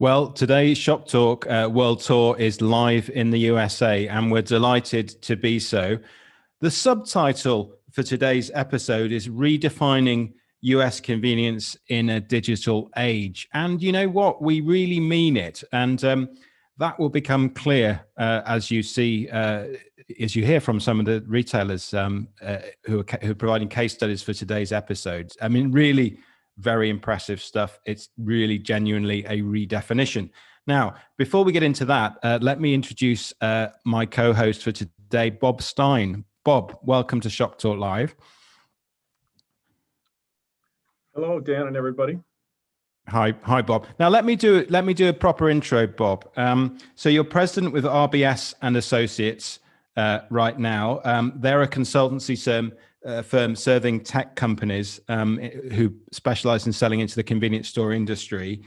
Well, today's Shop Talk World Tour is live in the USA, and we're delighted to be so. The subtitle for today's episode is Redefining US Convenience in a Digital Age. And you know what? We really mean it. And that will become clear as you see, as you hear from some of the retailers who are providing case studies for today's episodes. I mean, really very impressive stuff. It's really genuinely a redefinition. Now, before we get into that, let me introduce my co-host for today, Bob Stein. Bob, welcome to Shop Talk Live. Hello, Dan and everybody. Hi, Bob. Now let me do a proper intro, Bob. So you're president with RBS and Associates right now. They're a consultancy firm serving tech companies who specialize in selling into the convenience store industry.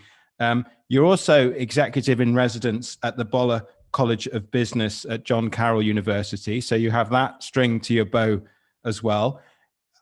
You're also executive in residence at the Boller College of Business at John Carroll University. So you have that string to your bow as well.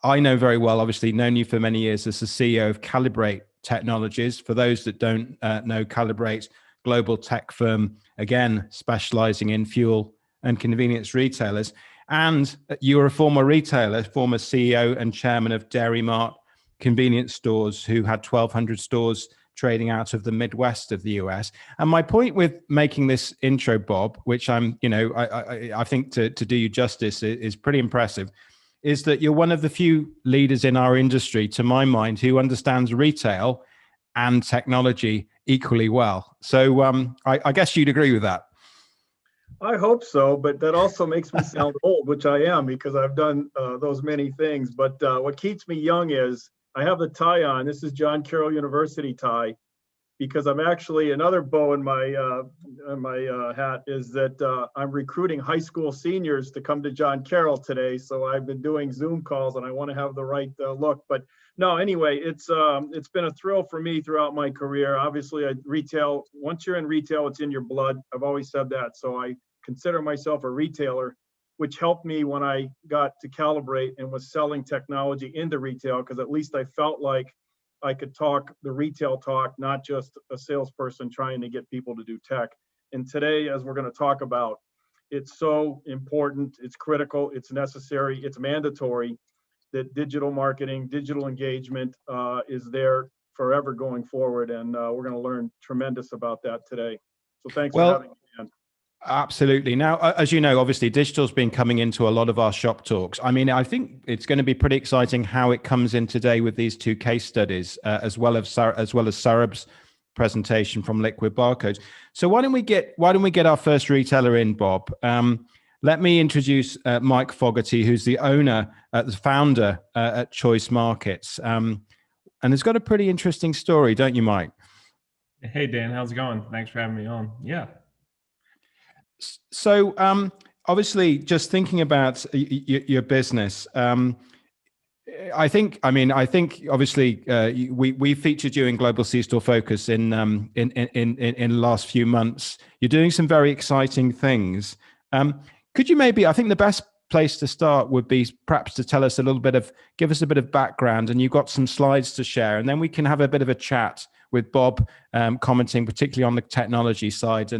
I know very well, obviously, known you for many years as the CEO of Calibrate Technologies. For those that don't know, Calibrate, global tech firm, again, specializing in fuel and convenience retailers. And you're a former retailer, former CEO and chairman of Dairy Mart convenience stores, who had 1,200 stores trading out of the Midwest of the US. And my point with making this intro, Bob, which I think to do you justice is pretty impressive, is that you're one of the few leaders in our industry, to my mind, who understands retail and technology equally well. So I guess you'd agree with that. I hope so, but that also makes me sound old, which I am because I've done those many things. But what keeps me young is I have the tie on. This is John Carroll University tie, because I'm actually another bow in my hat is that I'm recruiting high school seniors to come to John Carroll today. So I've been doing Zoom calls, and I want to have the right look. But no, anyway, it's been a thrill for me throughout my career. Obviously, retail. Once you're in retail, it's in your blood. I've always said that. So I consider myself a retailer, which helped me when I got to Calibrate and was selling technology into retail, because at least I felt like I could talk the retail talk, not just a salesperson trying to get people to do tech. And today, as we're going to talk about, it's so important, it's critical, it's necessary, it's mandatory that digital marketing, digital engagement is there forever going forward. And we're going to learn tremendous about that today. So thanks for having me, Dan. Absolutely. Now, as you know, obviously, digital's been coming into a lot of our shop talks. I mean, I think it's going to be pretty exciting how it comes in today with these two case studies, as well as Saurabh's presentation from Liquid Barcodes. So why don't we get our first retailer in, Bob? Let me introduce Mike Fogarty, who's the owner, the founder at Choice Markets, and it's got a pretty interesting story, don't you, Mike? Hey, Dan, how's it going? Thanks for having me on. Yeah. So obviously, just thinking about your business, I think obviously we featured you in Global C-Store Focus in the last few months. You're doing some very exciting things. Could you maybe? I think the best place to start would be perhaps to tell us give us a bit of background, and you've got some slides to share, and then we can have a bit of a chat with Bob, commenting particularly on the technology side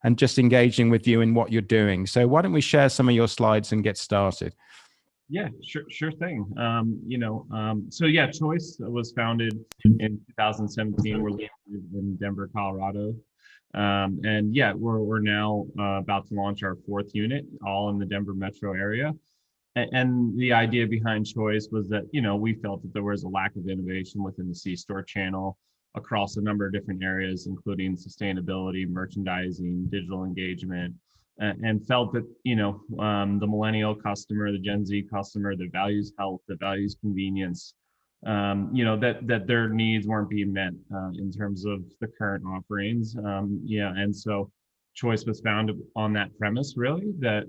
and just engaging with you in what you're doing. So why don't we share some of your slides and get started? Yeah, sure thing. So yeah, Choice was founded in 2017. We're located in Denver, Colorado. And yeah, we're now about to launch our 4th unit, all in the Denver metro area. And the idea behind Choice was that, we felt that there was a lack of innovation within the C-store channel across a number of different areas, including sustainability, merchandising, digital engagement, and felt that, the millennial customer, the Gen Z customer that values health, that values convenience, that their needs weren't being met in terms of the current offerings. And so Choice was founded on that premise, really, that,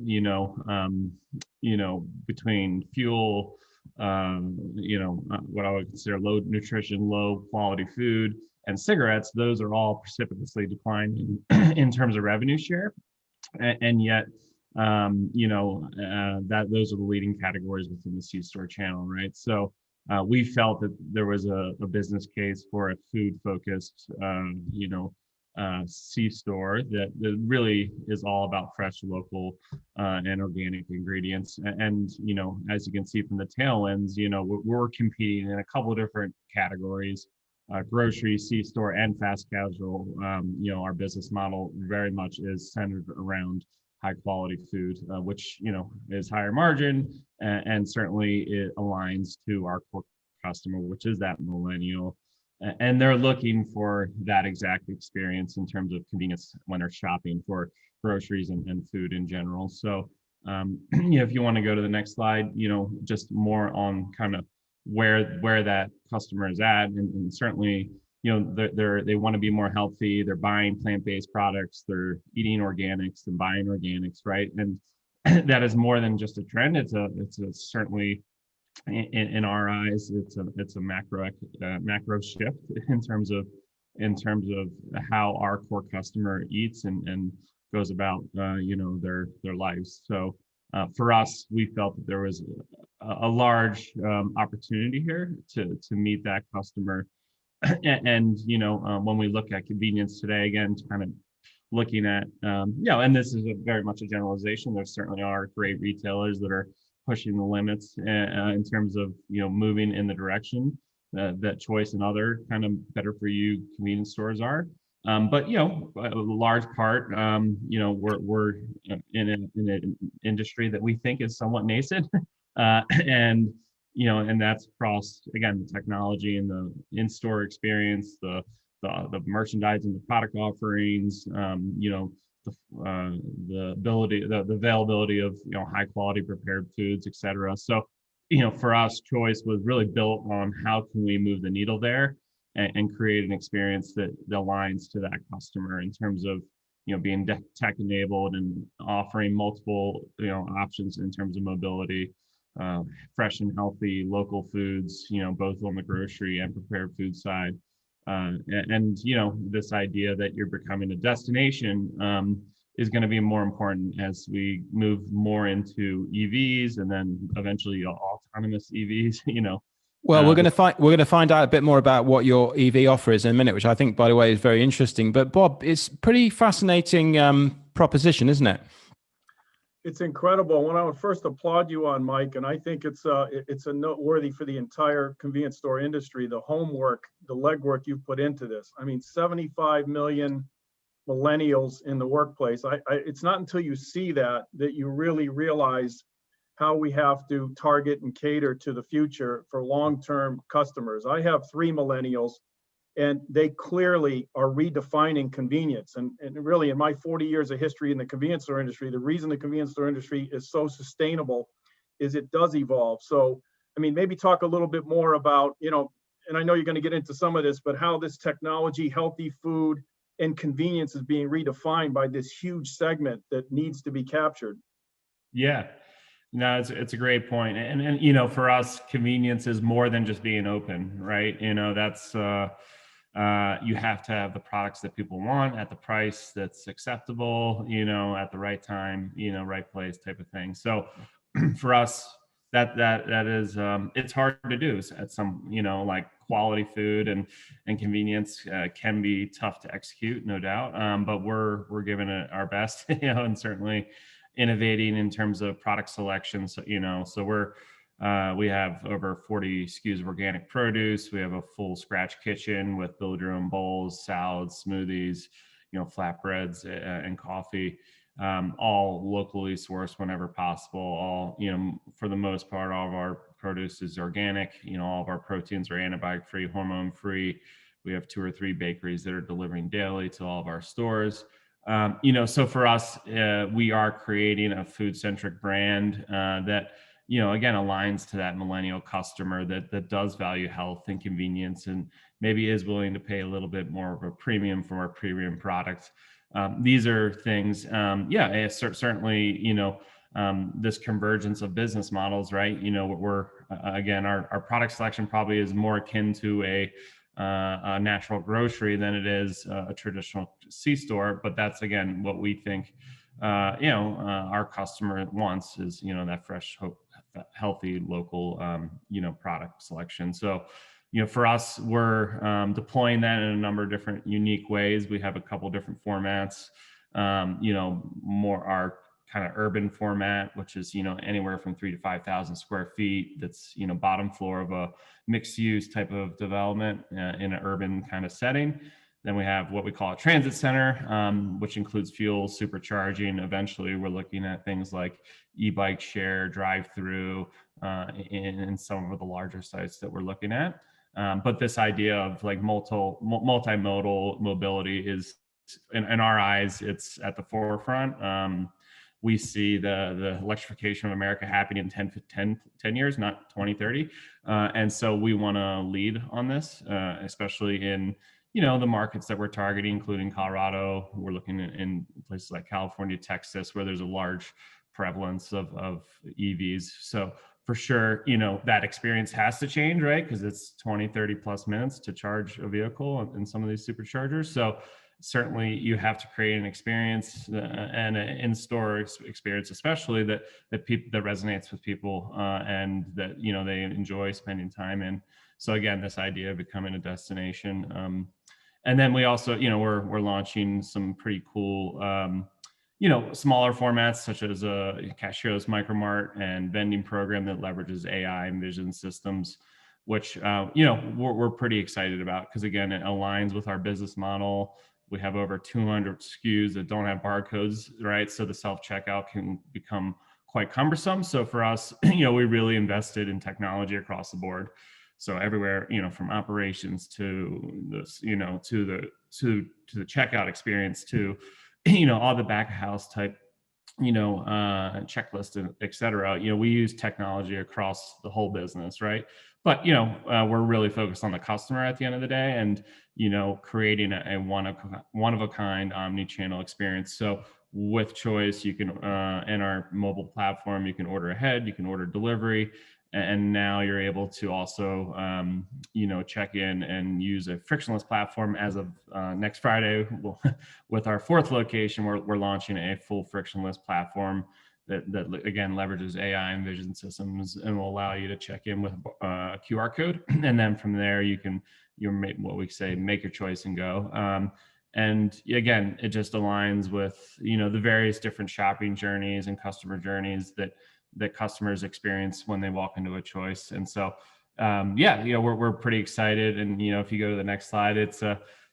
between fuel, what I would consider low nutrition, low quality food, and cigarettes, those are all precipitously declining in terms of revenue share. And yet, that those are the leading categories within the C-store channel, right? So we felt that there was a business case for a food-focused, C-store that really is all about fresh, local, and organic ingredients. And, as you can see from the tail ends, we're competing in a couple of different categories, grocery, C-store, and fast casual. Our business model very much is centered around high quality food, which, is higher margin, and certainly it aligns to our core customer, which is that millennial. And they're looking for that exact experience in terms of convenience when they're shopping for groceries and food in general. So, if you want to go to the next slide, just more on kind of where that customer is at, and certainly, they want to be more healthy. They're buying plant-based products. They're eating organics and buying organics, right? And that is more than just a trend. It's a certainly, in our eyes, it's a macro shift in terms of how our core customer eats and goes about their lives. So for us, we felt that there was a large opportunity here to meet that customer. And when we look at convenience today, again, kind of looking at and this is very much a generalization. There certainly are great retailers that are pushing the limits in terms of moving in the direction that Choice and other kind of better for you convenience stores are. But a large part, we're in an industry that we think is somewhat nascent, and that's across, again, the technology and the in-store experience, the merchandising, the product offerings, the availability of high quality prepared foods, et cetera. So for us, Choice was really built on how can we move the needle there and create an experience that aligns to that customer in terms of being tech enabled and offering multiple options in terms of mobility, fresh and healthy local foods, both on the grocery and prepared food side. And this idea that you're becoming a destination is going to be more important as we move more into EVs and then eventually autonomous EVs. Well, we're going to find out a bit more about what your EV offer is in a minute, which I think, by the way, is very interesting. But Bob, it's pretty fascinating proposition, isn't it? It's incredible. When I would first applaud you on, Mike, and I think it's a noteworthy for the entire convenience store industry, the homework, the legwork you've put into this. I mean, 75 million millennials in the workplace. It's not until you see that you really realize how we have to target and cater to the future for long-term customers. I have 3 millennials, and they clearly are redefining convenience. And really, in my 40 years of history in the convenience store industry, the reason the convenience store industry is so sustainable is it does evolve. So, I mean, maybe talk a little bit more about, and I know you're going to get into some of this, but how this technology, healthy food, and convenience is being redefined by this huge segment that needs to be captured. Yeah. No, it's a great point. And for us, convenience is more than just being open, right? That's you have to have the products that people want at the price that's acceptable, at the right time, right place type of thing. So for us, that is it's hard to do at some, like quality food and convenience can be tough to execute, no doubt. But we're giving it our best, and certainly innovating in terms of product selection. So, so we have over 40 SKUs of organic produce. We have a full scratch kitchen with build your own bowls, salads, smoothies, flatbreads and coffee, all locally sourced whenever possible. All, for the most part, all of our produce is organic. All of our proteins are antibiotic free, hormone free. We have 2 or 3 bakeries that are delivering daily to all of our stores. So for us, we are creating a food-centric brand that, again, aligns to that millennial customer that does value health and convenience and maybe is willing to pay a little bit more of a premium for our premium products. These are things, certainly, this convergence of business models, right? We're again, our product selection probably is more akin to a natural grocery than it is a traditional C-store, but that's, again, what we think our customer wants is that fresh, healthy, local product selection. So for us, we're deploying that in a number of different unique ways. We have a couple different formats, more our kind of urban format, which is, anywhere from 3,000 to 5,000 square feet. That's, bottom floor of a mixed use type of development in an urban kind of setting. Then we have what we call a transit center, which includes fuel, supercharging. Eventually, we're looking at things like e-bike share, drive-through in some of the larger sites that we're looking at. But this idea of like multimodal mobility is, in our eyes, it's at the forefront. We see the electrification of America happening in 10 years, not 2030. And so we want to lead on this, especially in the markets that we're targeting, including Colorado. We're looking in places like California, Texas, where there's a large prevalence of EVs. So for sure, that experience has to change, right? Because it's 20, 30 plus minutes to charge a vehicle in some of these superchargers. So certainly you have to create an experience and an in-store experience, especially that resonates with people and that, they enjoy spending time in. So again, this idea of becoming a destination. And then we also, we're launching some pretty cool, smaller formats such as a Cashier's Micromart and vending program that leverages AI and vision systems, which, we're pretty excited about because, again, it aligns with our business model. We have over 200 SKUs that don't have barcodes, right? So the self-checkout can become quite cumbersome. So for us, we really invested in technology across the board. So everywhere, from operations to this, to the checkout experience to, all the back of house type, checklist, et cetera. We use technology across the whole business, right? But, we're really focused on the customer at the end of the day and, creating a one of a kind omni-channel experience. So with Choice, you can, in our mobile platform, you can order ahead, you can order delivery. And now you're able to also, check in and use a frictionless platform as of next Friday. With our fourth location, we're launching a full frictionless platform that again leverages AI and vision systems and will allow you to check in with a QR code. And then from there, make your choice and go. And again, it just aligns with, the various different shopping journeys and customer journeys that customers experience when they walk into a Choice. And so, we're pretty excited. And, if you go to the next slide, it's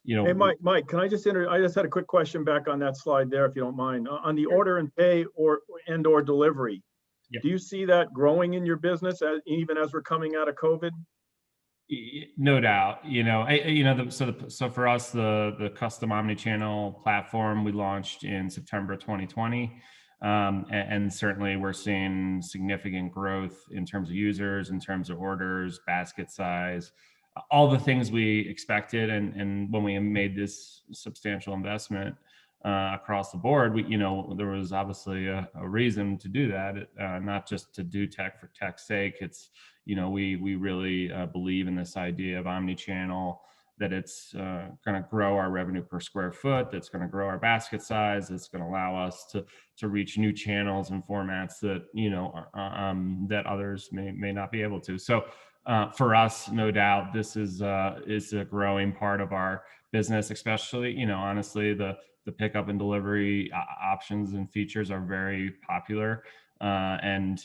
Hey, Mike, can I just I just had a quick question back on that slide there, if you don't mind. On the order and pay or delivery, yeah. Do you see that growing in your business even as we're coming out of COVID? No doubt. So for us, the custom omnichannel platform we launched in September 2020. And certainly we're seeing significant growth in terms of users, in terms of orders, basket size, all the things we expected. And when we made this substantial investment across the board, there was obviously a reason to do that, not just to do tech for tech's sake. It's, we really believe in this idea of omni-channel, that it's going to grow our revenue per square foot, that's going to grow our basket size, that's going to allow us to reach new channels and formats that, that others may not be able to. So for us, no doubt, this is a growing part of our business, especially, honestly, the pickup and delivery options and features are very popular and,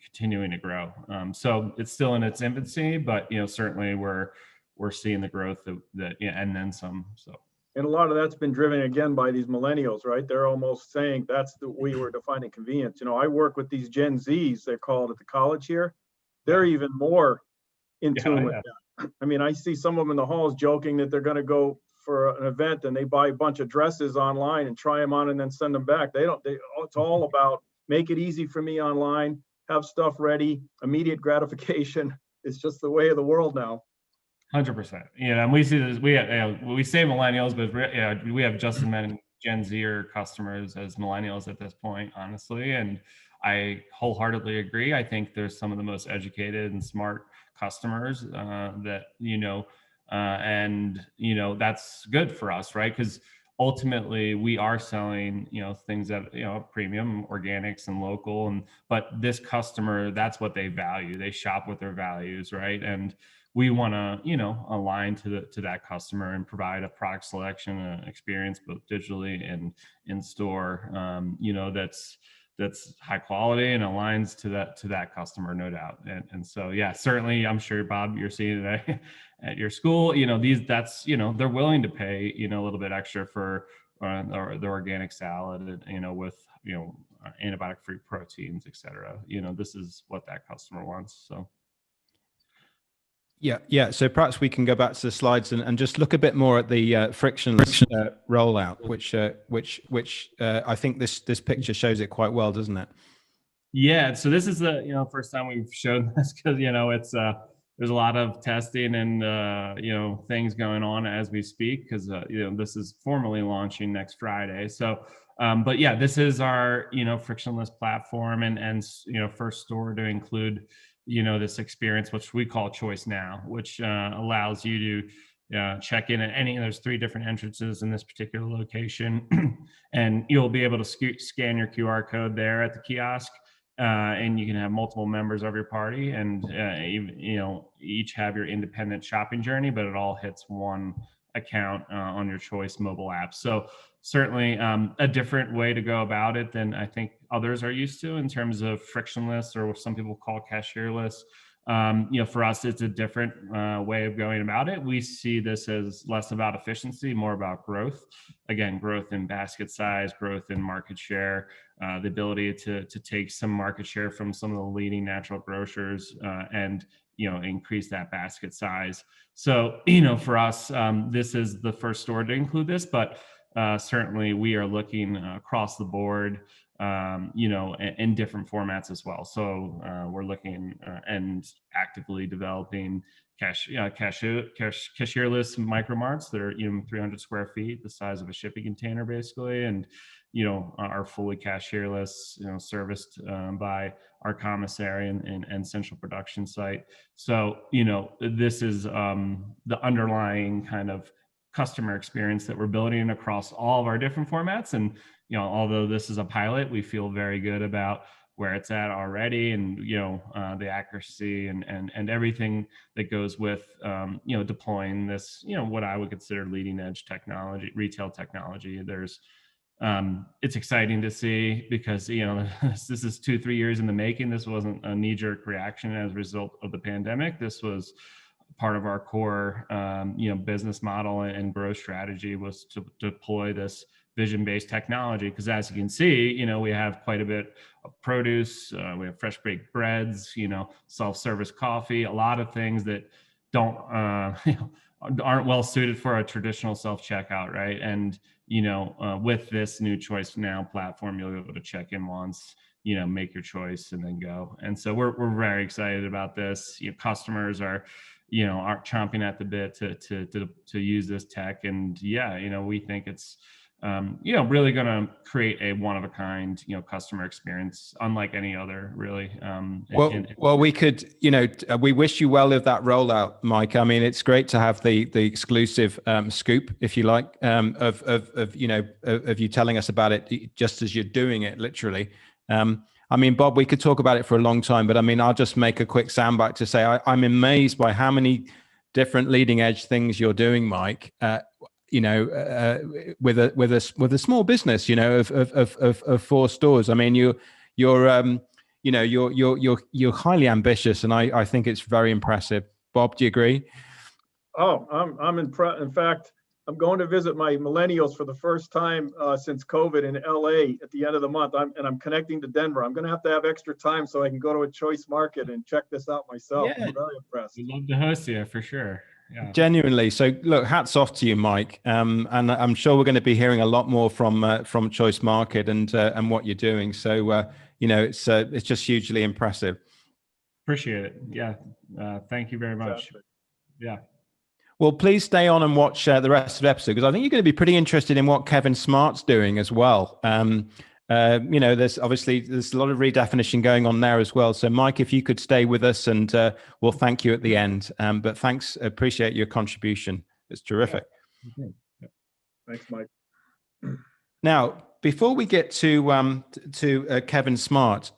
continuing to grow. So it's still in its infancy, but, certainly we're seeing the growth that and then some. So. And a lot of that's been driven again by these millennials, right? They're almost saying we were defining convenience. I work with these Gen Zs, they're called at the college here. They're even more in tune with that. I mean, I see some of them in the halls joking that they're going to go for an event and they buy a bunch of dresses online and try them on and then send them back. It's all about make it easy for me online, have stuff ready, immediate gratification. It's just the way of the world now. 100%. And we see this. We say millennials, but we have just as many Gen Zer customers as millennials at this point, honestly. And I wholeheartedly agree. I think there's some of the most educated and smart customers that and that's good for us, right? Because ultimately we are selling, things that, premium, organics and local, but this customer, that's what they value. They shop with their values, right? And we want to, align to that customer and provide a product selection experience, both digitally and in store, that's high quality and aligns to that customer, no doubt. And so, yeah, certainly, I'm sure, Bob, you're seeing it at your school. They're willing to pay, a little bit extra for the organic salad, with antibiotic-free proteins, et cetera. This is what that customer wants. So. Yeah. So perhaps we can go back to the slides and just look a bit more at the frictionless rollout, which I think this picture shows it quite well, doesn't it? Yeah. So this is the first time we've shown this, because it's there's a lot of testing and things going on as we speak, because this is formally launching next Friday. So. But yeah, this is our frictionless platform and first store to include this experience, which we call Choice Now, which allows you to check in at there's 3 different entrances in this particular location, and you'll be able to scan your QR code there at the kiosk, and you can have multiple members of your party, and each have your independent shopping journey, but it all hits one account on your Choice mobile app. So certainly a different way to go about it than I think others are used to in terms of frictionless, or what some people call cashierless. For us, it's a different way of going about it. We see this as less about efficiency, more about growth. Again, growth in basket size, growth in market share, the ability to take some market share from some of the leading natural grocers and increase that basket size. So, for us, this is the first store to include this, but certainly we are looking across the board, in different formats as well. So we're looking and actively developing cashierless micro marts that are 300 square feet, the size of a shipping container, basically, and are fully cashierless, serviced by our commissary and central production site. So this is the underlying kind of customer experience that we're building across all of our different formats. And although this is a pilot, we feel very good about where it's at already, and the accuracy and everything that goes with deploying this, what I would consider leading edge technology, retail technology. It's exciting to see, because this is 2-3 years in the making. This wasn't a knee-jerk reaction as a result of the pandemic. This was part of our core business model and growth strategy, was to deploy this vision-based technology, because as you can see, we have quite a bit of produce, we have fresh baked breads, self-service coffee, a lot of things that don't aren't well suited for a traditional self-checkout, right? And with this new Choice Now platform, you'll be able to check in once, make your choice and then go. And so we're very excited about this. Customers are chomping at the bit to use this tech, and we think it's really going to create a one-of-a-kind customer experience unlike any other, really. Well, we could, we wish you well with that rollout, Mike. I mean, it's great to have the exclusive scoop, if you like, of you telling us about it just as you're doing it, literally. I mean, Bob, we could talk about it for a long time, but I mean, I'll just make a quick soundbite to say I'm amazed by how many different leading edge things you're doing, Mike. With a small business, of 4 stores. I mean, you're highly ambitious, and I think it's very impressive. Bob, do you agree? Oh, I'm impressed. In fact, I'm going to visit my millennials for the first time since COVID in LA at the end of the month. I'm connecting to Denver. I'm going to have extra time so I can go to a Choice Market and check this out myself. Yeah. I'm very impressed. We'd love to host you for sure. Yeah. Genuinely. So look, hats off to you, Mike. And I'm sure we're going to be hearing a lot more from Choice Market and what you're doing. So it's just hugely impressive. Appreciate it. Yeah. Thank you very much. Fantastic. Yeah. Well, please stay on and watch the rest of the episode, because I think you're going to be pretty interested in what Kevin Smart's doing as well. There's a lot of redefinition going on there as well. So, Mike, if you could stay with us, and we'll thank you at the end. But thanks, appreciate your contribution. It's terrific. Yeah. Thanks, Mike. Now, before we get to Kevin Smartt,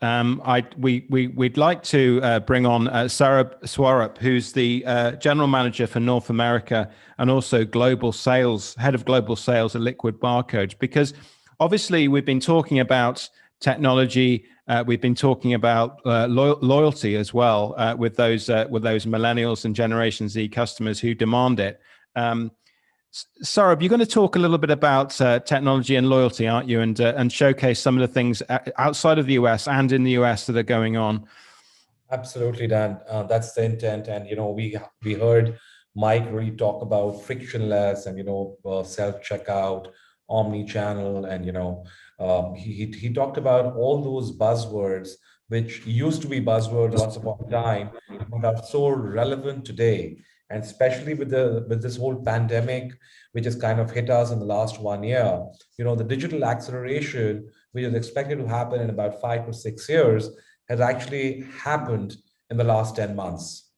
we'd like to bring on Saurabh Swarup, who's the general manager for North America and also global sales, head of global sales at Liquid Barcodes, because obviously we've been talking about technology, we've been talking about loyalty as well with those millennials and Generation Z customers who demand it. Saurabh, you're going to talk a little bit about technology and loyalty, aren't you? And showcase some of the things outside of the US and in the US that are going on. Absolutely, Dan. That's the intent. And, we heard Mike really talk about frictionless and, self-checkout, omni-channel. And, he talked about all those buzzwords, which used to be buzzwords once upon a time, but are so relevant today. And especially with this whole pandemic, which has kind of hit us in the last 1 year, the digital acceleration, which is expected to happen in about 5 to 6 years, has actually happened in the last 10 months.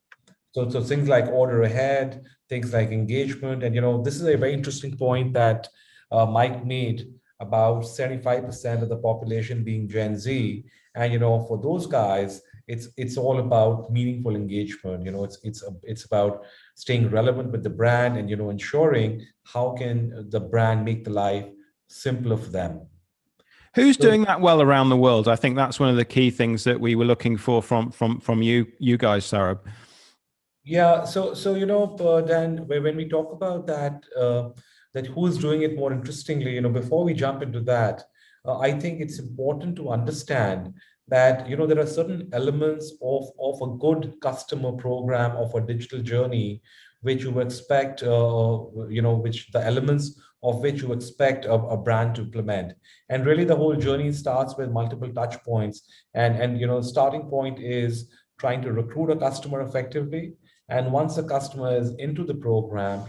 So things like order ahead, things like engagement, and this is a very interesting point that Mike made about 75% of the population being Gen Z, and for those guys, it's all about meaningful engagement. It's about staying relevant with the brand and ensuring how can the brand make the life simpler for them. Who's doing that well around the world? I think that's one of the key things that we were looking for from you guys, Saurabh. Yeah, so Dan, when we talk about that, that who's doing it more interestingly, before we jump into that, I think it's important to understand that there are certain elements of a good customer program, of a digital journey, which you expect, which the elements of which you expect a brand to implement. And really the whole journey starts with multiple touch points. And starting point is trying to recruit a customer effectively. And once the customer is into the program,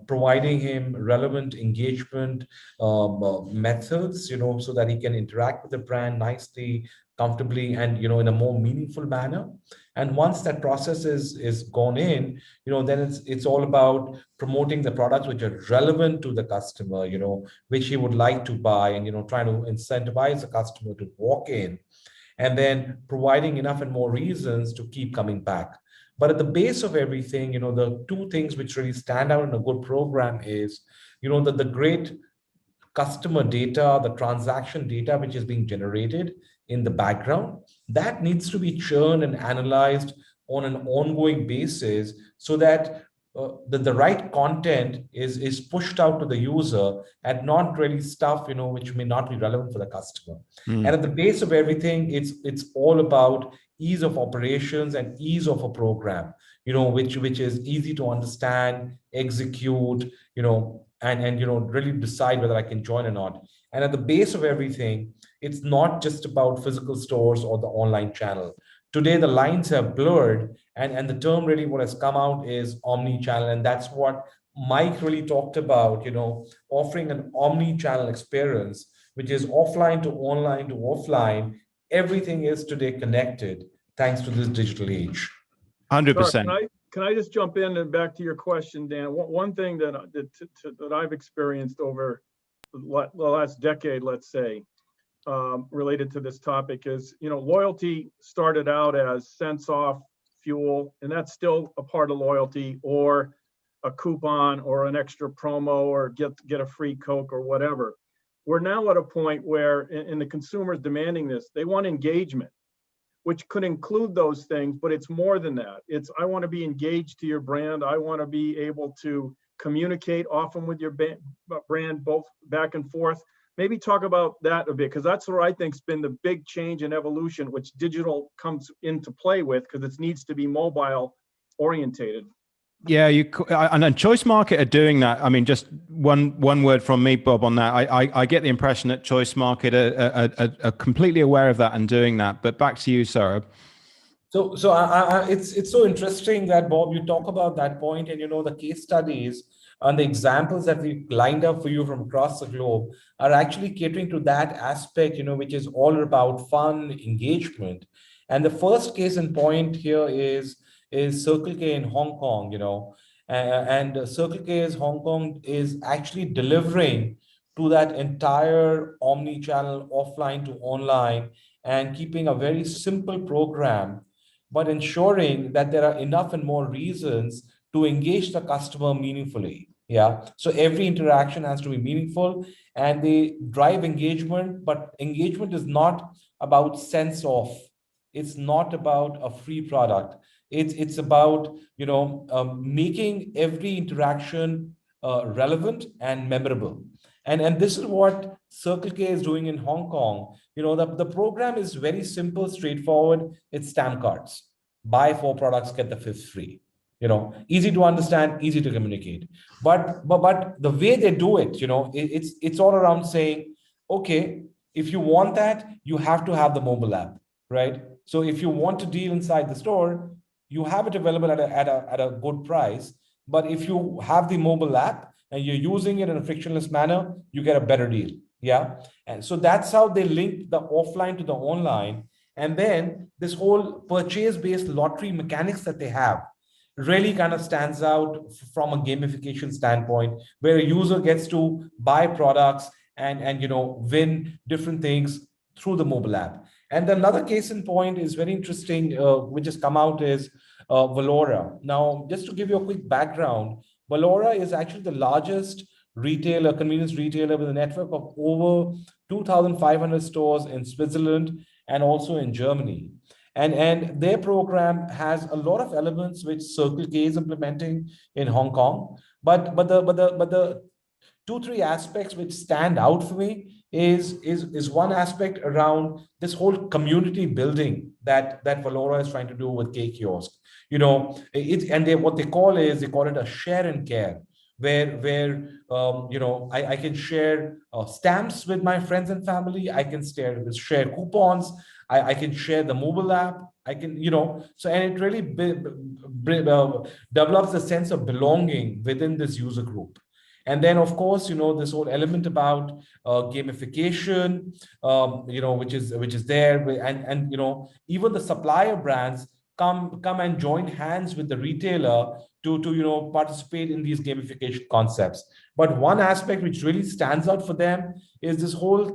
providing him relevant engagement methods, so that he can interact with the brand nicely, comfortably, and in a more meaningful manner. And once that process is gone in, then it's all about promoting the products which are relevant to the customer, which he would like to buy, and trying to incentivize the customer to walk in, and then providing enough and more reasons to keep coming back. But at the base of everything, the two things which really stand out in a good program is, that the great customer data, the transaction data which is being generated in the background, that needs to be churned and analyzed on an ongoing basis, so that the right content is pushed out to the user, and not really stuff which may not be relevant for the customer. And at the base of everything, it's all about ease of operations and ease of a program, which is easy to understand, execute, and really decide whether I can join or not. And at the base of everything, it's not just about physical stores or the online channel. Today, the lines have blurred, and the term really what has come out is omni-channel. And that's what Mike really talked about, offering an omni-channel experience, which is offline to online to offline. Everything is today connected thanks to this digital age. 100%. Can I just jump in and back to your question, Dan? One thing that I've experienced over the last decade, let's say, related to this topic is, loyalty started out as cents off fuel, and that's still a part of loyalty, or a coupon or an extra promo, or get a free Coke or whatever. We're now at a point where, and the consumer's demanding this, they want engagement, which could include those things, but it's more than that. It's, I want to be engaged to your brand. I want to be able to communicate often with your brand, both back and forth. Maybe talk about that a bit, because that's what I think's been the big change and evolution, which digital comes into play with, because it needs to be mobile orientated. Yeah, and Choice Market are doing that. I mean, just one word from me, Bob, on that. I get the impression that Choice Market are completely aware of that and doing that. But back to you, Saurabh. So it's so interesting that, Bob, you talk about that point, and the case studies and the examples that we've lined up for you from across the globe are actually catering to that aspect, which is all about fun, engagement. And the first case in point here is Circle K in Hong Kong, and Circle K's Hong Kong is actually delivering to that entire omni-channel offline to online, and keeping a very simple program, but ensuring that there are enough and more reasons to engage the customer meaningfully. Yeah. So every interaction has to be meaningful and they drive engagement, but engagement is not about sense of, it's not about a free product. It's about, making every interaction relevant and memorable. And this is what Circle K is doing in Hong Kong. The program is very simple, straightforward. It's stamp cards. Buy 4 products, get the 5th free. Easy to understand, easy to communicate. But the way they do it, it's all around saying, okay, if you want that, you have to have the mobile app, right? So if you want to deal inside the store, you have it available at a good price. But if you have the mobile app and you're using it in a frictionless manner, you get a better deal. Yeah. And so that's how they link the offline to the online. And then this whole purchase-based lottery mechanics that they have really kind of stands out from a gamification standpoint, where a user gets to buy products and win different things through the mobile app. And another case in point is very interesting, which has come out, is Valora. Now, just to give you a quick background, Valora is actually the largest retailer, convenience retailer, with a network of over 2,500 stores in Switzerland and also in Germany. And their program has a lot of elements which Circle K is implementing in Hong Kong. But the 2-3 aspects which stand out for me is one aspect around this whole community building that Valora is trying to do with K Kiosk. What they call it a share and care, where I can share stamps with my friends and family. I can share coupons. I can share the mobile app. I can, so, and it really develops a sense of belonging within this user group. And then, of course, this whole element about gamification, which is there, and even the supplier brands come and join hands with the retailer to participate in these gamification concepts. But one aspect which really stands out for them is this whole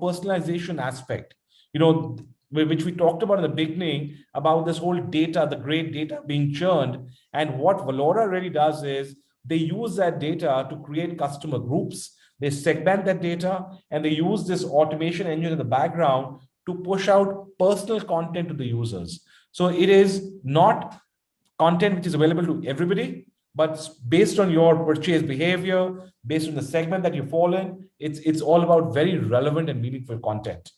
personalization aspect, which we talked about in the beginning, about this whole data, the great data being churned. And what Valora really does is they use that data to create customer groups. They segment that data and they use this automation engine in the background to push out personal content to the users. So it is not content which is available to everybody, but based on your purchase behavior, based on the segment that you fall in, it's all about very relevant and meaningful content.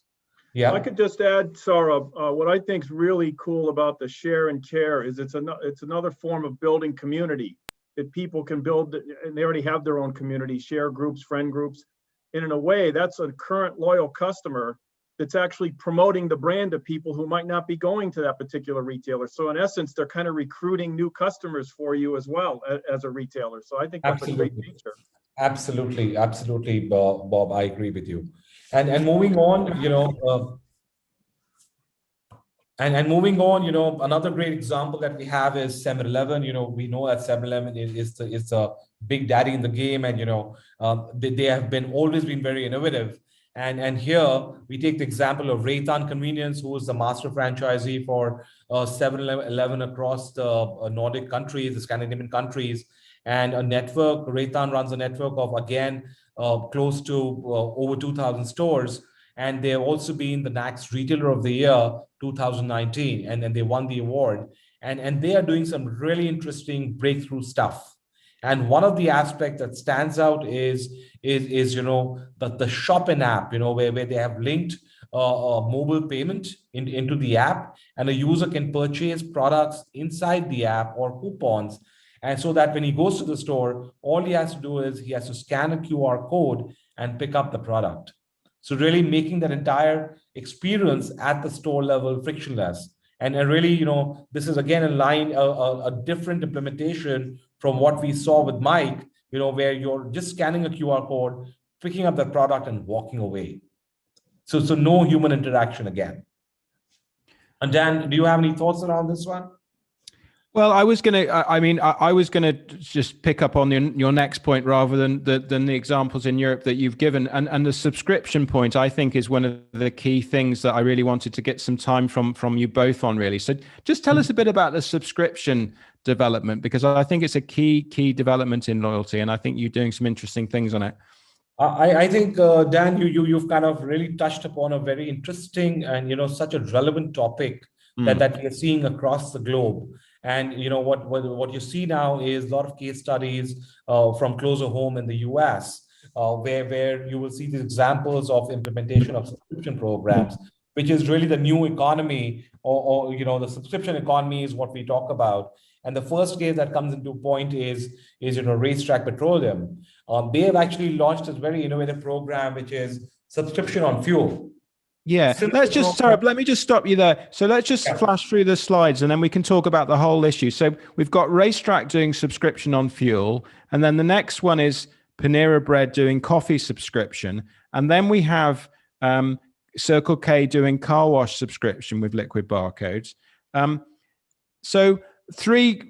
Yeah. I could just add, Saurabh, what I think is really cool about the share and care is it's another form of building community that people can build, and they already have their own community, share groups, friend groups. And in a way, that's a current loyal customer that's actually promoting the brand to people who might not be going to that particular retailer. So in essence, they're kind of recruiting new customers for you as well as a retailer. So I think that's a great feature. Absolutely, Bob. I agree with you. And moving on, And moving on, another great example that we have is 7-Eleven. We know that 7-Eleven is the big daddy in the game, and they have always been very innovative. And here we take the example of Raytheon Convenience, who is the master franchisee for 7-Eleven across the Nordic countries, the Scandinavian countries, and a network. Raytheon runs a network of, again, close to over 2,000 stores. And they have also been the NACS Retailer of the Year 2019, and then they won the award. And they are doing some really interesting breakthrough stuff. And one of the aspects that stands out is the shopping app, where they have linked a mobile payment into the app, and a user can purchase products inside the app or coupons. And so that when he goes to the store, all he has to do is he has to scan a QR code and pick up the product. So really making that entire experience at the store level frictionless. And really, this is again a different implementation from what we saw with Mike, where you're just scanning a QR code, picking up the product and walking away. So no human interaction again. And Dan, do you have any thoughts around this one? Well, I was going to. I was going to just pick up on your next point rather than the examples in Europe that you've given, and the subscription point. I think is one of the key things that I really wanted to get some time from you both on. Really, so just tell us a bit about the subscription development, because I think it's a key development in loyalty, and I think you're doing some interesting things on it. I think Dan, you've kind of really touched upon a very interesting and such a relevant topic that we are seeing across the globe. And what you see now is a lot of case studies from closer home in the US, where you will see these examples of implementation of subscription programs, which is really the new economy, or the subscription economy is what we talk about. And the first case that comes into point is Racetrack Petroleum. They have actually launched this very innovative program, which is subscription on fuel. Yeah, Saurabh, let me just stop you there. So let's just flash through the slides and then we can talk about the whole issue. So we've got Racetrack doing subscription on fuel. And then the next one is Panera Bread doing coffee subscription. And then we have Circle K doing car wash subscription with Liquid Barcodes. So three,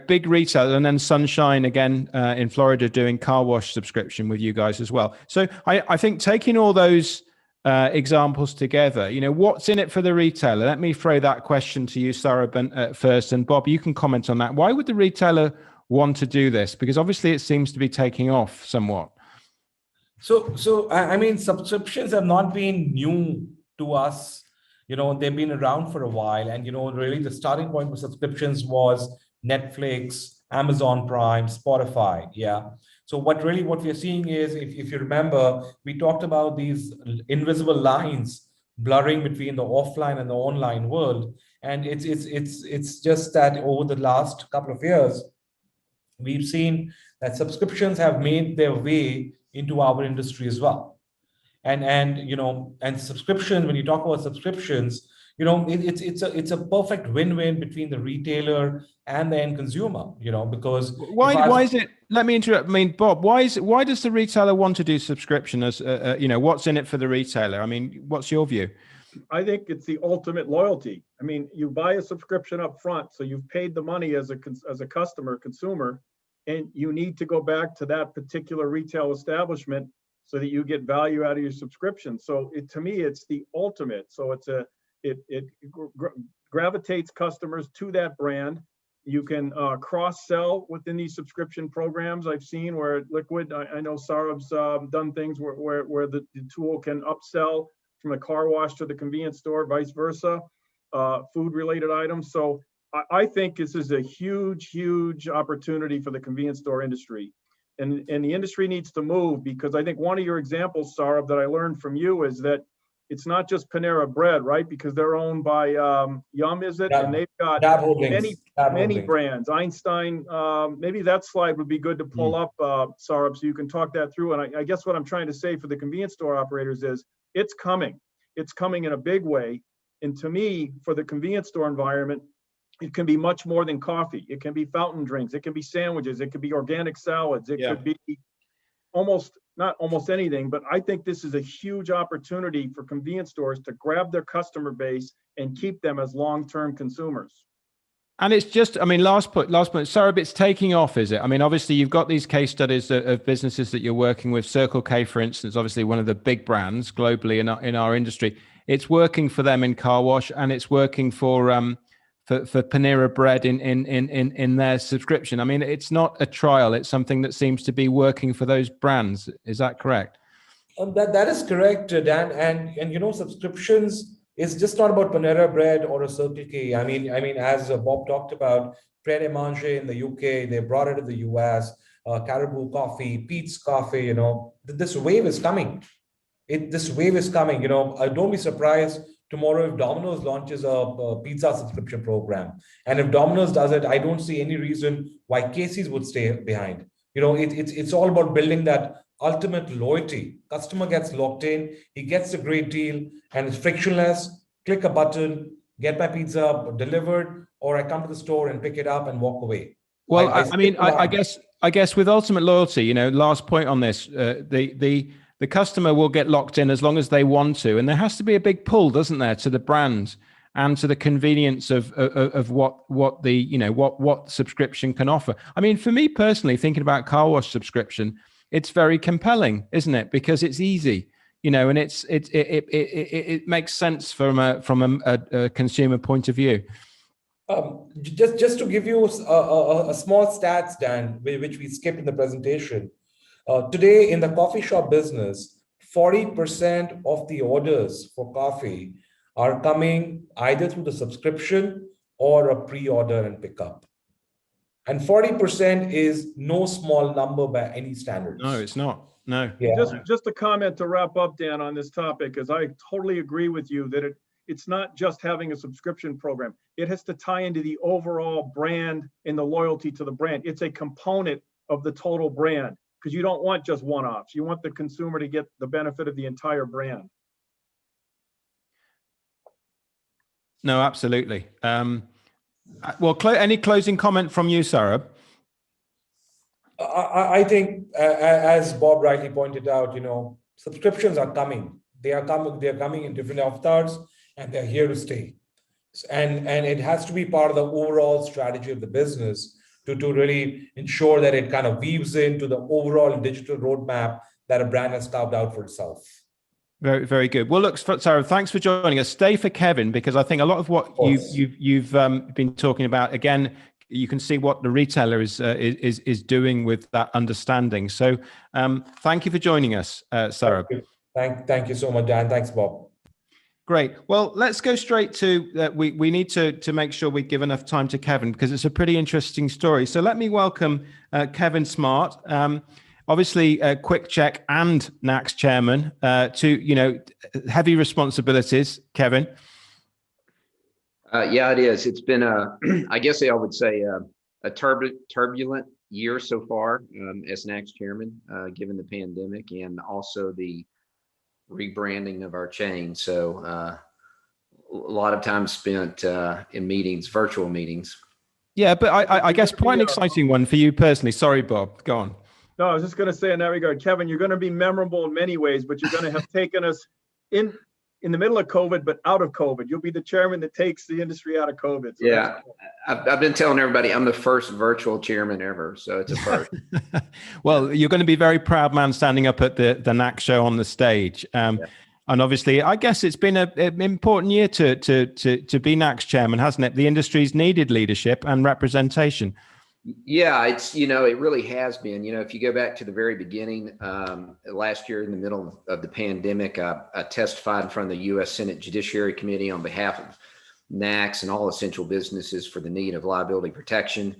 big retailers, and then Sunshine again in Florida doing car wash subscription with you guys as well. So I think taking all those examples together, what's in it for the retailer? Let me throw that question to you, Saurabh, first, and Bob, you can comment on that. Why would the retailer want to do this? Because obviously it seems to be taking off somewhat. So I mean, subscriptions have not been new to us. They've been around for a while, and really the starting point for subscriptions was Netflix, Amazon Prime, Spotify. Yeah. So what we are seeing is, if you remember, we talked about these invisible lines blurring between the offline and the online world, and it's just that over the last couple of years, we've seen that subscriptions have made their way into our industry as well. And subscriptions, when you talk about subscriptions, it's a perfect win-win between the retailer and the end consumer, because why is it, let me interrupt. I mean, Bob, why does the retailer want to do subscription as what's in it for the retailer? I mean, what's your view? I think it's the ultimate loyalty. I mean, you buy a subscription up front, so you've paid the money as a consumer, and you need to go back to that particular retail establishment so that you get value out of your subscription. So to me, it's the ultimate. So it gravitates customers to that brand. You can cross-sell within these subscription programs. I've seen where Liquid, I know Saurabh's done things where the tool can upsell from the car wash to the convenience store, vice versa, food-related items. So I think this is a huge opportunity for the convenience store industry. And the industry needs to move, because I think one of your examples, Saurabh, that I learned from you is that it's not just Panera Bread, right? Because they're owned by Yum, is it? And they've got many brands. Einstein, maybe that slide would be good to pull up, Saurabh, so you can talk that through. And I guess what I'm trying to say for the convenience store operators is it's coming. It's coming in a big way. And to me, for the convenience store environment, it can be much more than coffee. It can be fountain drinks. It can be sandwiches. It could be organic salads. It could be not almost anything, but I think this is a huge opportunity for convenience stores to grab their customer base and keep them as long-term consumers. And it's just, I mean, last point, Saurabh, it's taking off, is it? I mean, obviously you've got these case studies of businesses that you're working with. Circle K, for instance, obviously one of the big brands globally in our industry. It's working for them in car wash, and it's working for Panera Bread in their subscription. I mean, it's not a trial. It's something that seems to be working for those brands. Is that correct? That is correct, Dan. And subscriptions is just not about Panera Bread or a Circle K. I mean, as Bob talked about, Pret a Manger in the UK, they brought it to the US, Caribou Coffee, Pete's Coffee, this wave is coming. This wave is coming, don't be surprised tomorrow if Domino's launches a pizza subscription program. And if Domino's does it, I don't see any reason why Casey's would stay behind. It's all about building that ultimate loyalty. Customer gets locked in, he gets a great deal, and it's frictionless. Click a button, get my pizza delivered, or I come to the store and pick it up and walk away. Well, I guess with ultimate loyalty, last point on this, the customer will get locked in as long as they want to. And there has to be a big pull, doesn't there, to the brand. and to the convenience of what the, you know, what subscription can offer. I mean, for me personally, thinking about car wash subscription, it's very compelling, isn't it? Because it's easy, you know, and it makes sense from a consumer point of view. Just to give you a small stats, Dan, which we skipped in the presentation. Today in the coffee shop business, 40% of the orders for coffee are coming either through the subscription or a pre-order and pickup. And 40% is no small number by any standards. No, it's not. No. Yeah. Just a comment to wrap up, Dan, on this topic, because I totally agree with you that it's not just having a subscription program. It has to tie into the overall brand and the loyalty to the brand. It's a component of the total brand, because you don't want just one-offs. You want the consumer to get the benefit of the entire brand. No, absolutely. Well, any closing comment from you, Saurabh? I think, as Bob rightly pointed out, you know, subscriptions are coming. They are coming in different avatars, and they're here to stay. And it has to be part of the overall strategy of the business to really ensure that it kind of weaves into the overall digital roadmap that a brand has carved out for itself. Very, very good. Well, look, Saurabh, thanks for joining us. Stay for Kevin, because I think a lot of what you've been talking about, again, you can see what the retailer is doing with that understanding. So thank you for joining us, Saurabh. Thank you so much, Dan. Thanks, Bob. Great. Well, let's go straight to, we need to make sure we give enough time to Kevin, because it's a pretty interesting story. So let me welcome Kevin Smartt, obviously Kwik Chek and NACS chairman, to, you know, heavy responsibilities, Kevin. Yeah, it is. It's been I guess I would say a turbulent year so far as NACS chairman, given the pandemic and also the rebranding of our chain. So a lot of time spent in meetings, virtual meetings. Yeah, but I guess quite an exciting one for you personally. Sorry, Bob, go on. No, I was just going to say in that regard, Kevin, you're going to be memorable in many ways, but you're going to have taken us in the middle of COVID, but out of COVID. You'll be the chairman that takes the industry out of COVID. So yeah, cool. I've been telling everybody I'm the first virtual chairman ever, so it's a first. Well, you're going to be very proud man standing up at the NACS show on the stage. Yeah. And obviously, I guess it's been an important year to be NACS chairman, hasn't it? The industry's needed leadership and representation. Yeah, it's, you know, it really has been. You know, if you go back to the very beginning, last year in the middle of the pandemic, I testified in front of the U.S. Senate Judiciary Committee on behalf of NACS and all essential businesses for the need of liability protection.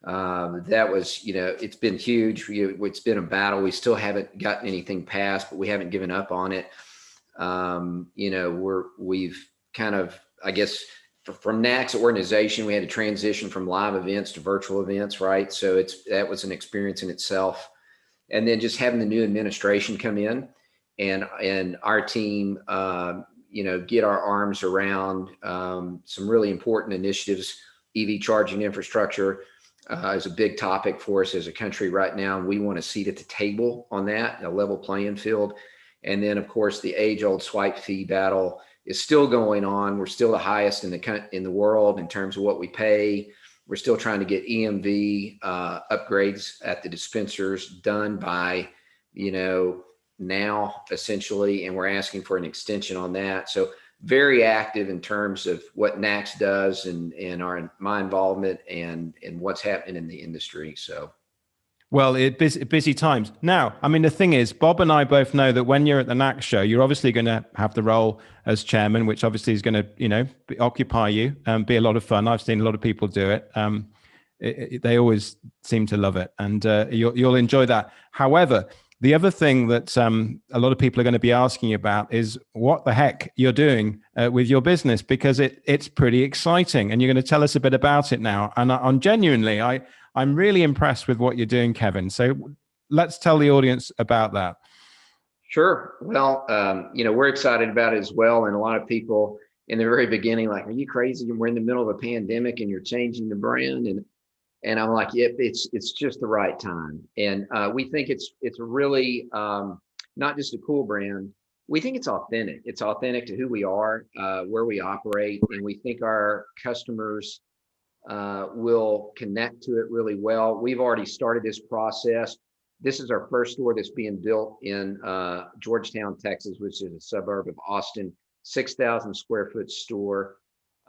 That was, you know, it's been huge. It's been a battle. We still haven't gotten anything passed, but we haven't given up on it. You know, we've kind of, I guess, from NACS organization, we had to transition from live events to virtual events, right? So that was an experience in itself. And then just having the new administration come in and our team, you know, get our arms around some really important initiatives. EV charging infrastructure is a big topic for us as a country right now. And we want a seat at the table on that, a level playing field. And then, of course, the age-old swipe fee battle is still going on. We're still the highest in the world in terms of what we pay. We're still trying to get EMV upgrades at the dispensers done by, you know, now essentially, and we're asking for an extension on that. So very active in terms of what NACS does and my involvement and what's happening in the industry. So. Well, busy times. Now, I mean, the thing is, Bob and I both know that when you're at the NACS show, you're obviously going to have the role as chairman, which obviously is going to, you know, occupy you and be a lot of fun. I've seen a lot of people do it. They always seem to love it, and you'll enjoy that. However, the other thing that a lot of people are going to be asking about is what the heck you're doing with your business, because it's pretty exciting, and you're going to tell us a bit about it now. And I'm genuinely, I'm really impressed with what you're doing, Kevin. So let's tell the audience about that. Sure. Well, you know, we're excited about it as well. And a lot of people in the very beginning, like, are you crazy? We're in the middle of a pandemic and you're changing the brand. And I'm like, yep, it's just the right time. And we think it's really not just a cool brand. We think it's authentic. It's authentic to who we are, where we operate, and we think our customers will connect to it really well. We've already started this process. This is our first store that's being built in Georgetown, Texas, which is a suburb of Austin, 6,000 square foot store.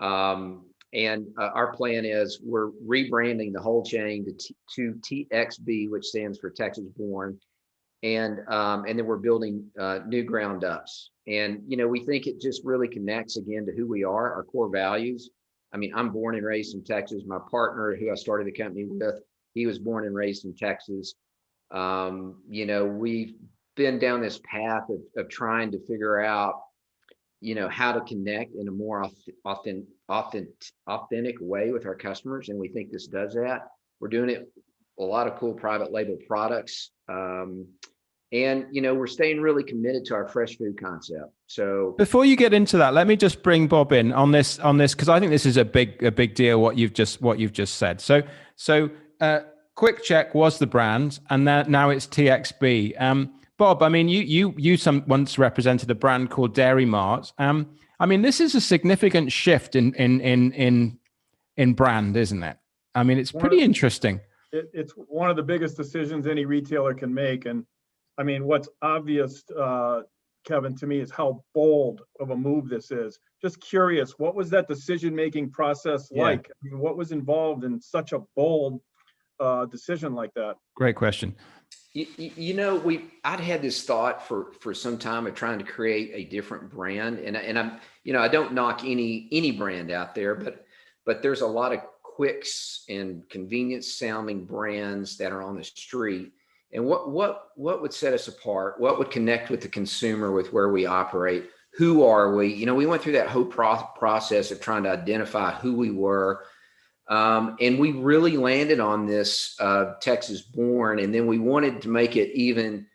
And our plan is we're rebranding the whole chain to Chek-TXB, which stands for Texas Born. And then we're building new ground ups. And, we think it just really connects again to who we are, our core values. I mean, I'm born and raised in Texas. My partner, who I started the company with, he was born and raised in Texas. We've been down this path of trying to figure out, how to connect in a more authentic way with our customers. And we think this does that. We're doing it, a lot of cool private label products. And, we're staying really committed to our fresh food concept. So before you get into that, let me just bring Bob in on this, because I think this is a big deal, what you've just said. So Kwik Chek was the brand, and now it's TXB. Bob, I mean, you once represented a brand called Dairy Mart. I mean, this is a significant shift in brand, isn't it? I mean, it's pretty interesting. It's one of the biggest decisions any retailer can make. And I mean, what's obvious, Kevin, to me is how bold of a move this is. Just curious, what was that decision-making process like? I mean, what was involved in such a bold decision like that? Great question. I'd had this thought for some time of trying to create a different brand, and I'm, I don't knock any brand out there, but there's a lot of quicks and convenience sounding brands that are on the street. And what would set us apart? What would connect with the consumer with where we operate? Who are we? We went through that whole process of trying to identify who we were. And we really landed on this Texas Born, and then we wanted to make it even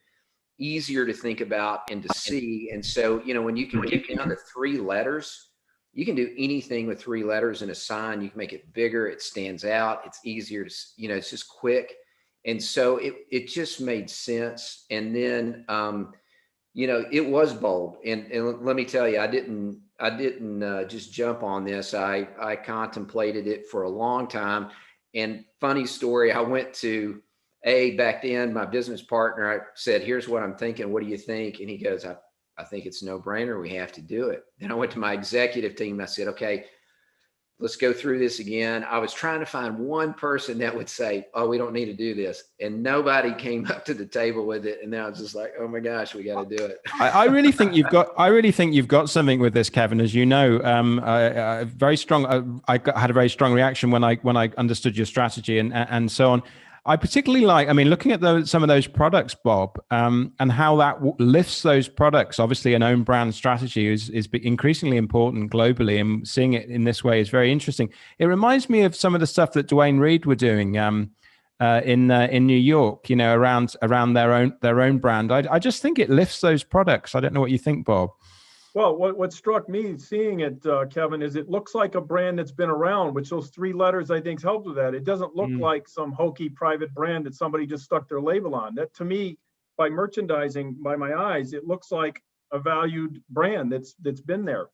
easier to think about and to see. And so, when you can get down to 3 letters, you can do anything with 3 letters in a sign. You can make it bigger, it stands out, it's easier to, it's just quick. And so it just made sense. And then, it was bold. And let me tell you, I didn't just jump on this. I contemplated it for a long time. And funny story, I went to back then, my business partner, I said, here's what I'm thinking. What do you think? And he goes, I think it's no brainer. We have to do it. Then I went to my executive team. I said, okay, let's go through this again. I was trying to find one person that would say, oh, we don't need to do this. And nobody came up to the table with it. And then I was just like, oh my gosh, we got to do it. I really think you've got something with this, Kevin. As you know, very strong. I had a very strong reaction when I understood your strategy and so on. I particularly looking at some of those products, Bob, and how that lifts those products. Obviously, an own brand strategy is increasingly important globally, and seeing it in this way is very interesting. It reminds me of some of the stuff that Dwayne Reed were doing in New York, around their own brand. I just think it lifts those products. I don't know what you think, Bob. Well, what struck me seeing it, Kevin, is it looks like a brand that's been around, which those 3 letters I think helped with that. It doesn't look like some hokey private brand that somebody just stuck their label on. That, to me, by merchandising, by my eyes, it looks like a valued brand that's been there.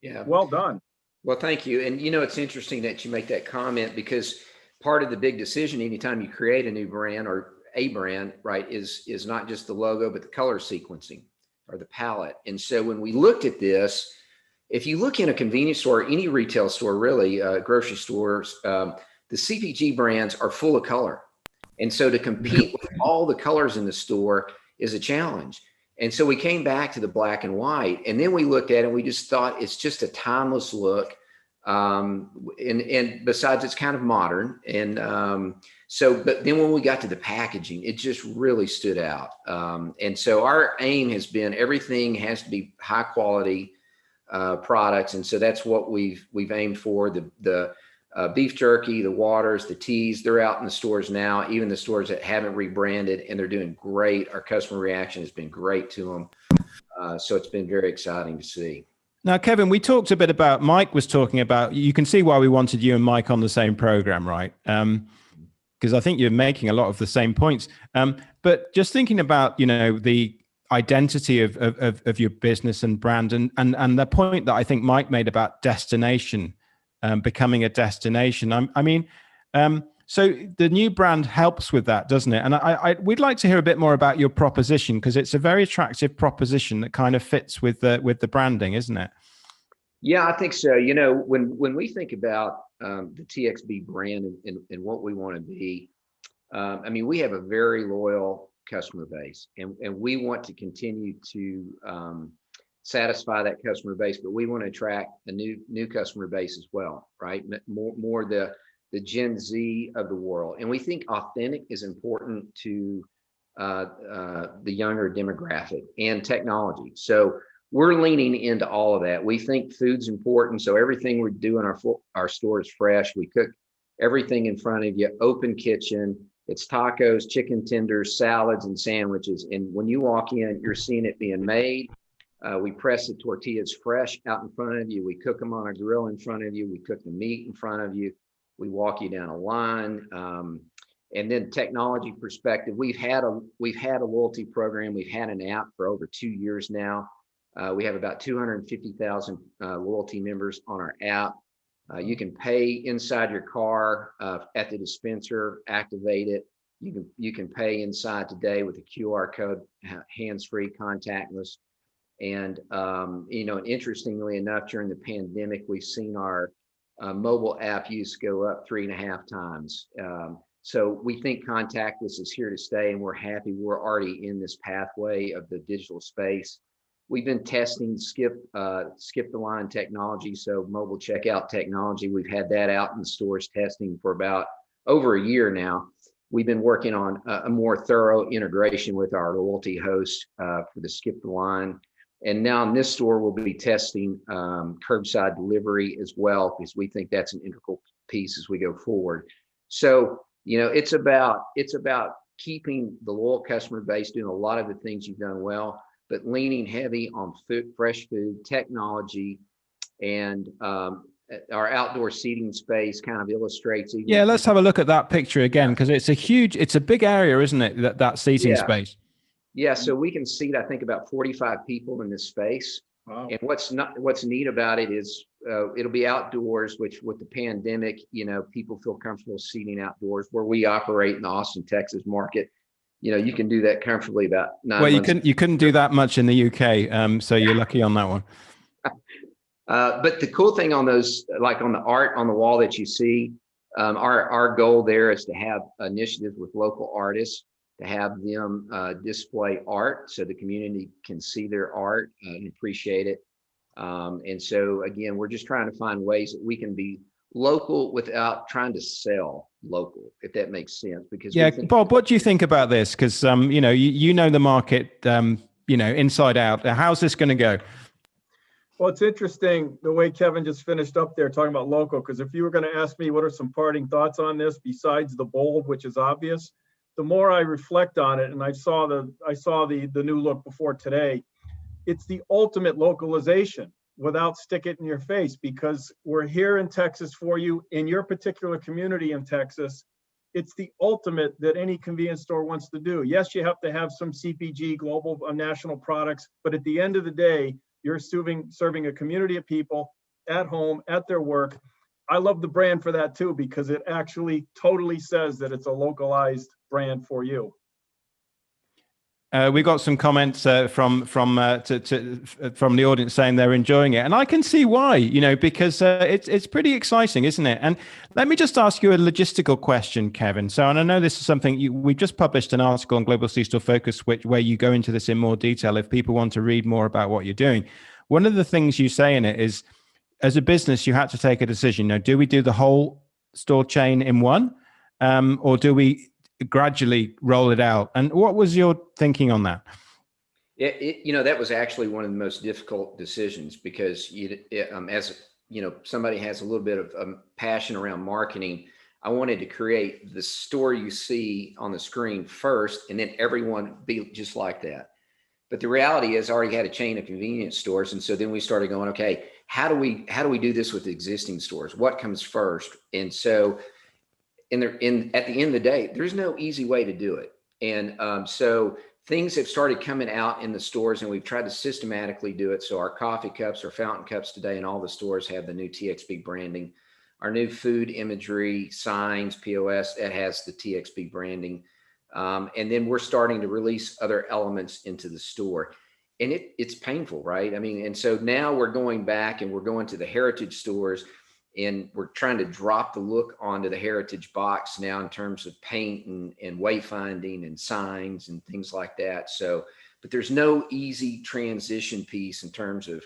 Yeah. Well done. Well, thank you. And it's interesting that you make that comment, because part of the big decision anytime you create a new brand or a brand, right, is not just the logo, but the color sequencing or the palette. And so when we looked at this, if you look in a convenience store, any retail store, really, grocery stores, the CPG brands are full of color. And so to compete with all the colors in the store is a challenge. And so we came back to the black and white, and then we looked at it and we just thought it's just a timeless look. And besides, it's kind of modern. And but then when we got to the packaging, it just really stood out. And so our aim has been everything has to be high quality products. And so that's what we've aimed for. The beef jerky, the waters, the teas, they're out in the stores now, even the stores that haven't rebranded, and they're doing great. Our customer reaction has been great to them. So it's been very exciting to see. Now, Kevin, we talked a bit about, Mike was talking about, you can see why we wanted you and Mike on the same program, right? Because I think you're making a lot of the same points. But just thinking about, identity of your business and brand, and the point that I think Mike made about destination, becoming a destination. So the new brand helps with that, doesn't it? And we'd like to hear a bit more about your proposition, because it's a very attractive proposition that kind of fits with the branding, isn't it? Yeah, I think so. You know, when we think about the TXB brand and what we want to be, I mean, we have a very loyal customer base, and we want to continue to satisfy that customer base, but we want to attract a new customer base as well, right? More the Gen Z of the world. And we think authentic is important to the younger demographic and technology. So we're leaning into all of that. We think food's important. So everything we do in our store is fresh. We cook everything in front of you, open kitchen. It's tacos, chicken tenders, salads, and sandwiches. And when you walk in, you're seeing it being made. We press the tortillas fresh out in front of you. We cook them on a grill in front of you. We cook the meat in front of you. We walk you down a line. And then technology perspective, we've had a loyalty program. We've had an app for over 2 years now. We have about 250,000 loyalty members on our app. You can pay inside your car at the dispenser, activate it. You can pay inside today with a QR code, hands-free, contactless. And you know, interestingly enough, during the pandemic, we've seen our mobile app use go up 3.5 times. So we think contactless is here to stay, and we're happy we're already in this pathway of the digital space. We've been testing skip the line technology, so mobile checkout technology. We've had that out in the stores testing for about over a year now. We've been working on a more thorough integration with our loyalty host for the skip the line. And now in this store, we'll be testing curbside delivery as well, because we think that's an integral piece as we go forward. So, you know, it's about keeping the loyal customer base, doing a lot of the things you've done well, but leaning heavy on food, fresh food, technology, and our outdoor seating space kind of illustrates. Yeah, let's have a look at that picture again, because it's a big area, isn't it? That seating space. Yeah, so we can seat, I think, about 45 people in this space. Wow. And what's neat about it is it'll be outdoors, which with the pandemic, you know, people feel comfortable seating outdoors. Where we operate in the Austin, Texas market, you know, you can do that comfortably about 9 months. Well, you couldn't do that much in the UK, so you're lucky on that one. But the cool thing on those, like on the art on the wall that you see, our goal there is to have initiatives with local artists, to have them display art so the community can see their art and appreciate it. And so again, we're just trying to find ways that we can be local without trying to sell local, if that makes sense. Because Bob, what do you think about this? Because you know, you know the market, you know, inside out. How's this going to go? Well, it's interesting the way Kevin just finished up there talking about local, because if you were going to ask me what are some parting thoughts on this besides the bold, which is obvious, the more I reflect on it, and I saw the new look before today, it's the ultimate localization without stick it in your face, because we're here in Texas for you in your particular community in Texas. It's the ultimate that any convenience store wants to do. Yes, you have to have some CPG global national products, but at the end of the day, you're serving a community of people at home, at their work. I love the brand for that too, because it actually totally says that it's a localized brand for you. We got some comments from the audience saying they're enjoying it, and I can see why. You know, because it's pretty exciting, isn't it? And let me just ask you a logistical question, Kevin. So, and I know this is something we just published an article on Global C-Store Focus, where you go into this in more detail. If people want to read more about what you're doing, one of the things you say in it is, as a business, you had to take a decision. Now, do we do the whole store chain in one, or do we gradually roll it out? And what was your thinking on that? You know, that was actually one of the most difficult decisions, because as you know, somebody has a little bit of passion around marketing. I wanted to create the store you see on the screen first, and then everyone be just like that. But the reality is, I already had a chain of convenience stores, and so then we started going, okay, how do we do this with existing stores? What comes first? And so at the end of the day, there's no easy way to do it. And so things have started coming out in the stores, and we've tried to systematically do it. So our coffee cups, our fountain cups today in all the stores have the new TXB branding. Our new food imagery, signs, POS, that has the TXB branding. And then we're starting to release other elements into the store. And it's painful, right? I mean, and so now we're going back and we're going to the heritage stores, and we're trying to drop the look onto the heritage box now in terms of paint and wayfinding and signs and things like that. So, but there's no easy transition piece in terms of,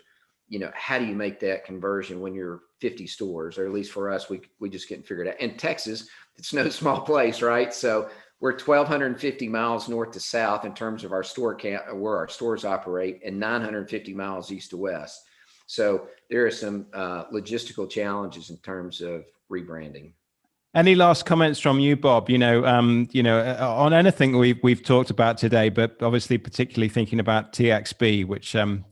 how do you make that conversion when you're 50 stores, or at least for us, we just getting figured out. And Texas, it's no small place, right? So we're 1,250 miles north to south in terms of our store count, where our stores operate, and 950 miles east to west. So there are some logistical challenges in terms of rebranding. Any last comments from you, Bob? On anything we've talked about today, but obviously particularly thinking about TXB, which I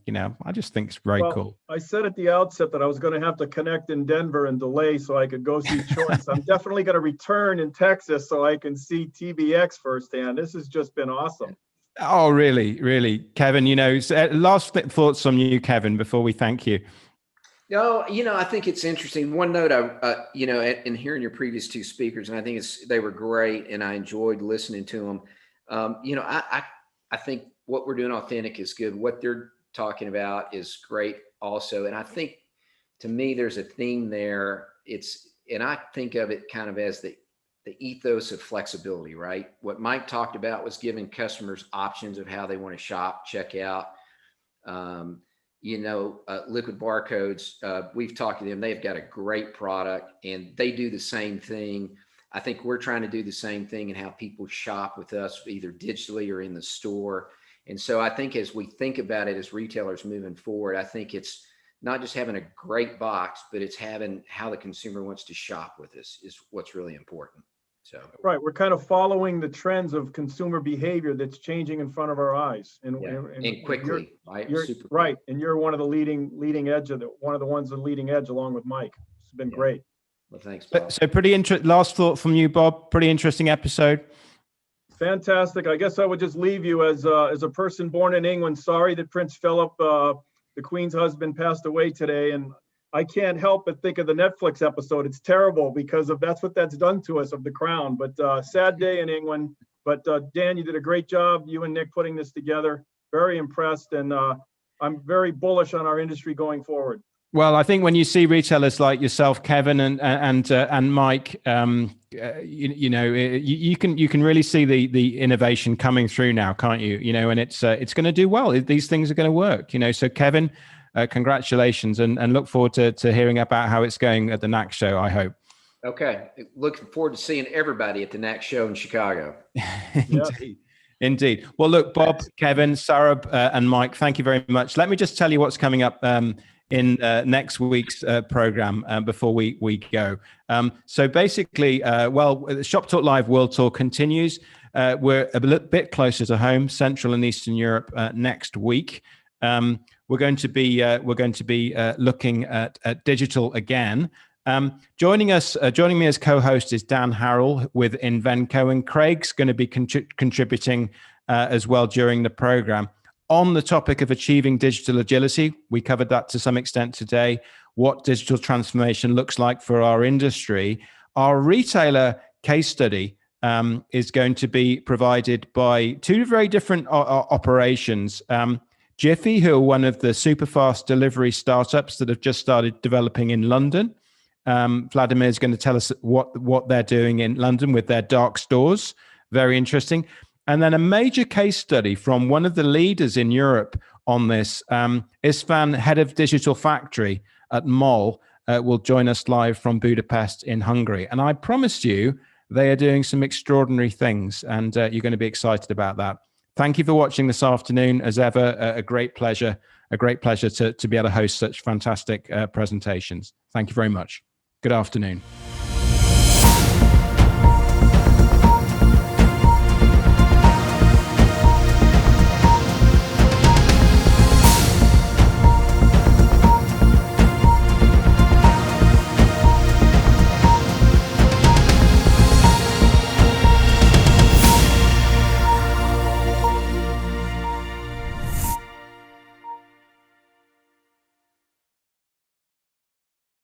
just think is very cool. I said at the outset that I was going to have to connect in Denver and delay so I could go see Choice. I'm definitely going to return in Texas so I can see TBX firsthand. This has just been awesome. Oh, really, really, Kevin? Last thoughts from you, Kevin, before we thank you. No, I think it's interesting. One note, in hearing your previous two speakers, and I think they were great, and I enjoyed listening to them. I think what we're doing authentic is good. What they're talking about is great also. And I think, to me, there's a theme there. And I think of it kind of as the ethos of flexibility, right? What Mike talked about was giving customers options of how they want to shop, check out. Liquid Barcodes, we've talked to them. They've got a great product, and they do the same thing. I think we're trying to do the same thing in how people shop with us, either digitally or in the store. And so I think as we think about it as retailers moving forward, I think it's not just having a great box, but it's having how the consumer wants to shop with us is what's really important. So right, we're kind of following the trends of consumer behavior that's changing in front of our eyes, and quickly, right? Super right, and you're one of the leading edge of one of the ones that leading edge along with Mike. It's been great. Well, thanks, Bob. So pretty last thought from you, Bob. Pretty interesting episode. Fantastic. I guess I would just leave you as a person born in England. Sorry that Prince Philip, the Queen's husband, passed away today, and I can't help but think of the Netflix episode. It's terrible because that's what that's done to us, of The Crown. But sad day in England. But Dan, you did a great job, you and Nick, putting this together. Very impressed, and I'm very bullish on our industry going forward. Well, I think when you see retailers like yourself, Kevin, and Mike, you can really see the innovation coming through now, can't you? And it's going to do well. These things are going to work. So Kevin, congratulations, and look forward to hearing about how it's going at the NAC show, I hope. Okay. Looking forward to seeing everybody at the NAC show in Chicago. Indeed. Well, look, Bob, Kevin, Saurabh, and Mike, thank you very much. Let me just tell you what's coming up in next week's program before we go. So basically, Shop Talk Live World Tour continues. We're a bit closer to home, Central and Eastern Europe, next week. We're going to be looking at digital again. Joining me as co-host is Dan Harrell with Invenco, and Craig's going to be contributing as well during the program. On the topic of achieving digital agility, we covered that to some extent today, what digital transformation looks like for our industry. Our retailer case study is going to be provided by two very different operations. Jiffy, who are one of the super fast delivery startups that have just started developing in London. Vladimir is going to tell us what they're doing in London with their dark stores. Very interesting. And then a major case study from one of the leaders in Europe on this, István, head of digital factory at MOL, will join us live from Budapest in Hungary. And I promise you, they are doing some extraordinary things, and you're going to be excited about that. Thank you for watching this afternoon. As ever, a great pleasure to be able to host such fantastic presentations. Thank you very much. Good afternoon.